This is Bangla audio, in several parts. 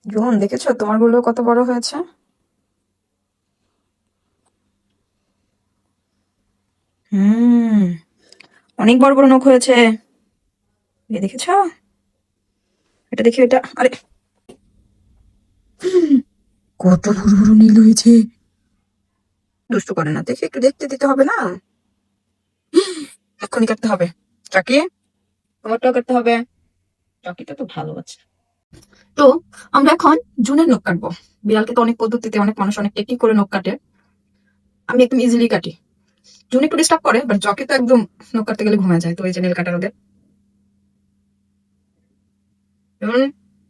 জুন, দেখেছো তোমার গুলো কত বড় হয়েছে? হুম, অনেক বড় বড় নখ হয়েছে। দেখেছো? এটা দেখি, এটা, আরে কত বড় বড় নীল হয়েছে। দুষ্টু করে না, দেখি একটু দেখতে দিতে হবে না? এক্ষুনি কাটতে হবে। চাকি, তোমারটাও কাটতে হবে। চাকিটা তো ভালো আছে। তো আমরা এখন জুনের নখ কাটবো। বিড়ালকে তো অনেক পদ্ধতিতে অনেক মানুষ অনেক টেকনিক করে নখ কাটে। আমি একদম ইজিলি কাটি। জুন একটু ডিস্টার্ব করে, বাট জকি তো একদম নখ কাটতে গেলে ঘুমা যায়, তো এই যে নীল কাটার ওদের। হুম,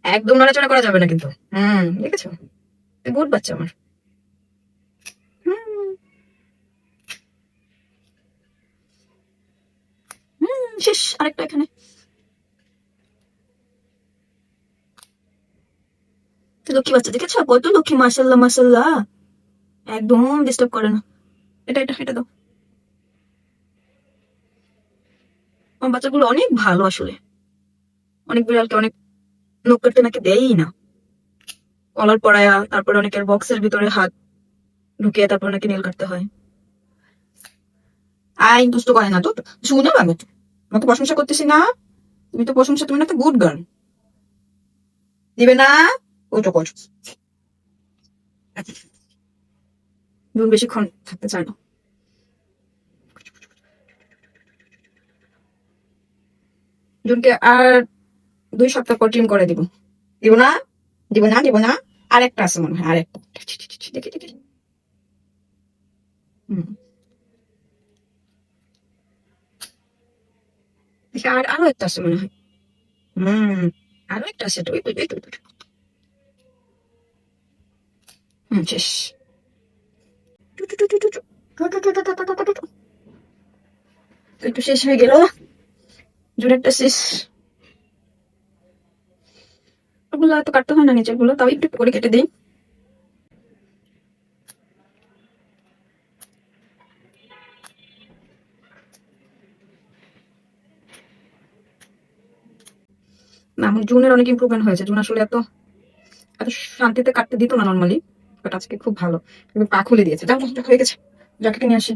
একদম নড়াচড়া করা যাবে না কিন্তু। দেখেছো? গুড বাচ্চা আমার। হুম, শেষ, আরেকটা এখানে। তো লক্ষ্মী বাচ্চা, দেখেছো কত লক্ষ্মী, মাশাল্লাহ মাশাল্লাহ। একদম ডিস্টার্ব করে না। এটা দাও। আমার বাচ্চাগুলো অনেক ভালো আসলে। অনেক বিড়ালকে অনেক নখ কাটতে নাকি দেয়ই না। কলার পরায়া, তারপরে অনেকের বক্সের ভিতরে হাত ঢুকিয়ে তারপর নাকি নেল কাটতে হয়। আই দুষ্ট করে না তো। শুনে আমি তোমাকে প্রশংসা করতেছি না? তুমি তো প্রশংসা, তুমি না তো গুড গার্ল। দিবে না? ওইটা কর। জুন বেশিক্ষণ থাকতে চায় না। জুনকে আর 2 সপ্তাহ পর ট্রিম করে দিব। দিব না? দিব না। আরেকটা আছে মনে হয়, আরেকটা। দেখি দেখি। হুম, দেখি আরো একটা আছে মনে হয়। হুম, আরো একটা আছে, তো ওই তো। শেষ। টু টু টু টু টু টু। টু টু টু টু টু টু টু টু। এই তো শেষ হয়ে গেল। জুনেরটা শেষ। ওগুলো এত কাটতে হয় না, নিচের গুলো তাও একটু একটু করে কেটে দিই। না, আমার জুনের অনেক ইমপ্রুভমেন্ট হয়েছে। জুন আসলে এত এত শান্তিতে কাটতে দিত না নর্মালি, বাট আজকে খুব ভালো। কিন্তু পা খুলে দিয়েছে। যাও যাও, যাও, হয়ে গেছে। জ্যাকেটে নিয়ে আসি।